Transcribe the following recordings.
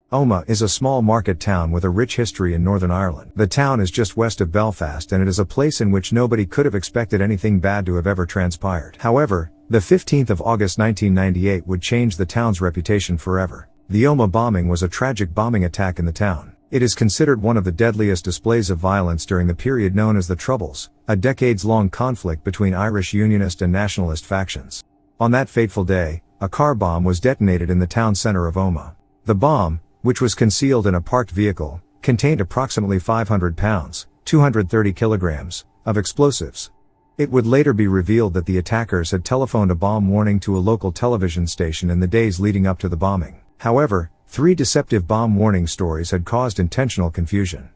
Omagh is a small market town with a rich history in Northern Ireland. The town is just west of Belfast and it is a place in which nobody could have expected anything bad to have ever transpired. However, the 15th of August 1998 would change the town's reputation forever. The Omagh bombing was a tragic bombing attack in the town. It is considered one of the deadliest displays of violence during the period known as the Troubles, a decades-long conflict between Irish Unionist and nationalist factions. On that fateful day, a car bomb was detonated in the town centre of Omagh. The bomb, which was concealed in a parked vehicle, contained approximately 500 pounds, 230 kilograms, of explosives. It would later be revealed that the attackers had telephoned a bomb warning to a local television station in the days leading up to the bombing. However, 3 deceptive bomb warning stories had caused intentional confusion.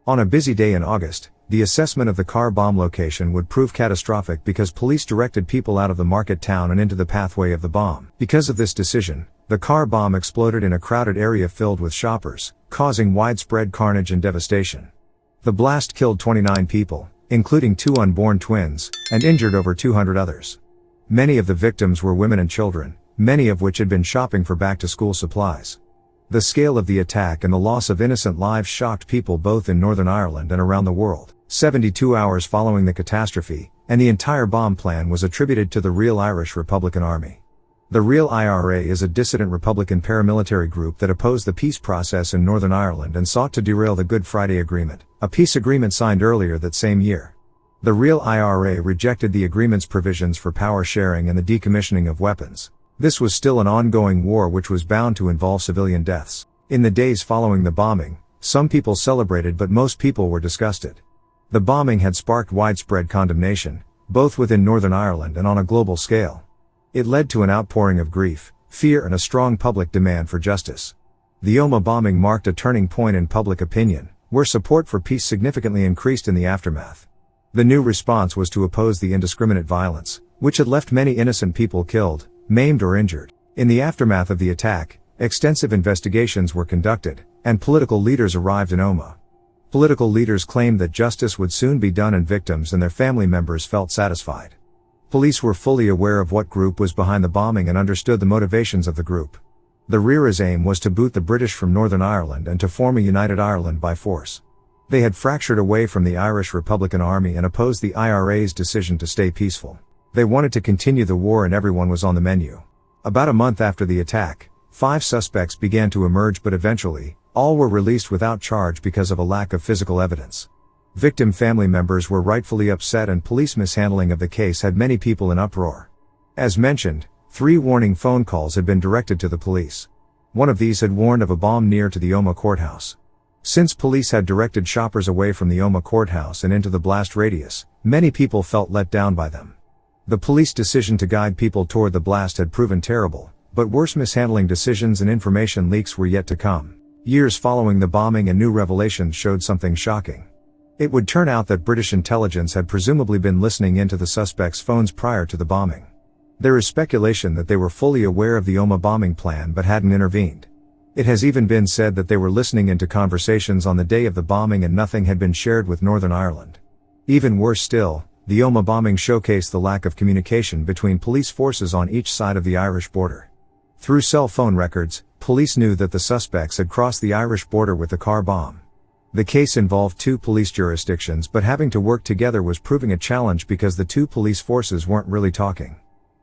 On a busy day in August, the assessment of the car bomb location would prove catastrophic because police directed people out of the market town and into the pathway of the bomb. Because of this decision, the car bomb exploded in a crowded area filled with shoppers, causing widespread carnage and devastation. The blast killed 29 people, including 2 unborn twins, and injured over 200 others. Many of the victims were women and children, many of which had been shopping for back-to-school supplies. The scale of the attack and the loss of innocent lives shocked people both in Northern Ireland and around the world. 72 hours following the catastrophe, and the entire bomb plan was attributed to the Real Irish Republican Army. The Real IRA is a dissident Republican paramilitary group that opposed the peace process in Northern Ireland and sought to derail the Good Friday Agreement, a peace agreement signed earlier that same year. The Real IRA rejected the agreement's provisions for power sharing and the decommissioning of weapons. This was still an ongoing war which was bound to involve civilian deaths. In the days following the bombing, some people celebrated but most people were disgusted. The bombing had sparked widespread condemnation, both within Northern Ireland and on a global scale. It led to an outpouring of grief, fear and a strong public demand for justice. The Omagh bombing marked a turning point in public opinion, where support for peace significantly increased in the aftermath. The new response was to oppose the indiscriminate violence, which had left many innocent people killed, maimed or injured. In the aftermath of the attack, extensive investigations were conducted, and political leaders arrived in Omagh. Political leaders claimed that justice would soon be done and victims and their family members felt satisfied. Police were fully aware of what group was behind the bombing and understood the motivations of the group. The RIRA's aim was to boot the British from Northern Ireland and to form a united Ireland by force. They had fractured away from the Irish Republican Army and opposed the IRA's decision to stay peaceful. They wanted to continue the war and everyone was on the menu. About a month after the attack, 5 suspects began to emerge but eventually, all were released without charge because of a lack of physical evidence. Victim family members were rightfully upset and police mishandling of the case had many people in uproar. As mentioned, 3 warning phone calls had been directed to the police. One of these had warned of a bomb near to the Omagh courthouse. Since police had directed shoppers away from the Omagh courthouse and into the blast radius, many people felt let down by them. The police decision to guide people toward the blast had proven terrible, but worse mishandling decisions and information leaks were yet to come. Years following the bombing and new revelations showed something shocking. It would turn out that British intelligence had presumably been listening into the suspects' phones prior to the bombing. There is speculation that they were fully aware of the Omagh bombing plan but hadn't intervened. It has even been said that they were listening into conversations on the day of the bombing and nothing had been shared with Northern Ireland. Even worse still, the Omagh bombing showcased the lack of communication between police forces on each side of the Irish border. Through cell phone records, police knew that the suspects had crossed the Irish border with the car bomb. The case involved 2 police jurisdictions but having to work together was proving a challenge because the 2 police forces weren't really talking.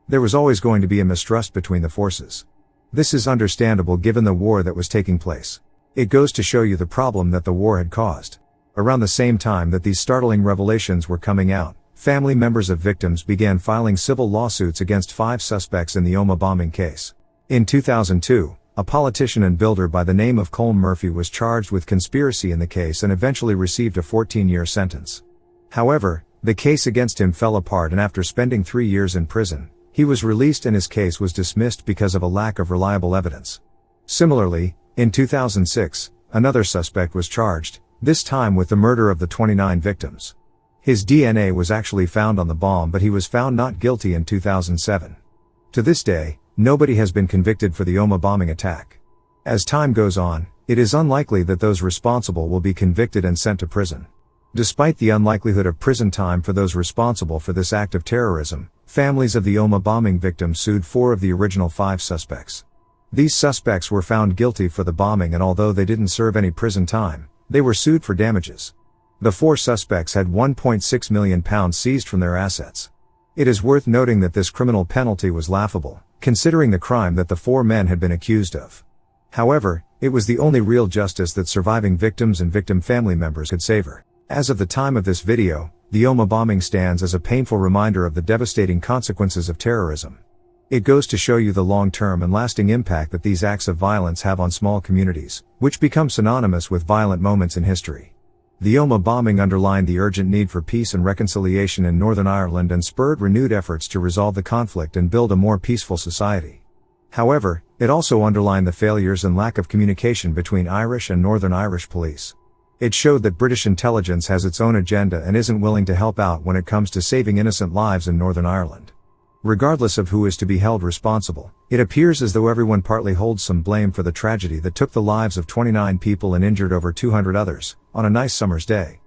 There was always going to be a mistrust between the forces. This is understandable given the war that was taking place. It goes to show you the problem that the war had caused. Around the same time that these startling revelations were coming out, family members of victims began filing civil lawsuits against 5 suspects in the Omagh bombing case. In 2002, a politician and builder by the name of Colm Murphy was charged with conspiracy in the case and eventually received a 14-year sentence. However, the case against him fell apart and after spending 3 years in prison, he was released and his case was dismissed because of a lack of reliable evidence. Similarly, in 2006, another suspect was charged, this time with the murder of the 29 victims. His DNA was actually found on the bomb but he was found not guilty in 2007. To this day, nobody has been convicted for the Omagh bombing attack. As time goes on, it is unlikely that those responsible will be convicted and sent to prison. Despite the unlikelihood of prison time for those responsible for this act of terrorism, families of the Omagh bombing victims sued 4 of the original 5 suspects. These suspects were found guilty for the bombing, and although they didn't serve any prison time, they were sued for damages. The 4 suspects had £1.6 million seized from their assets. It is worth noting that this criminal penalty was laughable, considering the crime that the 4 men had been accused of. However, it was the only real justice that surviving victims and victim family members could savor. As of the time of this video, the Omagh bombing stands as a painful reminder of the devastating consequences of terrorism. It goes to show you the long-term and lasting impact that these acts of violence have on small communities, which become synonymous with violent moments in history. The Omagh bombing underlined the urgent need for peace and reconciliation in Northern Ireland and spurred renewed efforts to resolve the conflict and build a more peaceful society. However, it also underlined the failures and lack of communication between Irish and Northern Irish police. It showed that British intelligence has its own agenda and isn't willing to help out when it comes to saving innocent lives in Northern Ireland. Regardless of who is to be held responsible, it appears as though everyone partly holds some blame for the tragedy that took the lives of 29 people and injured over 200 others, on a nice summer's day.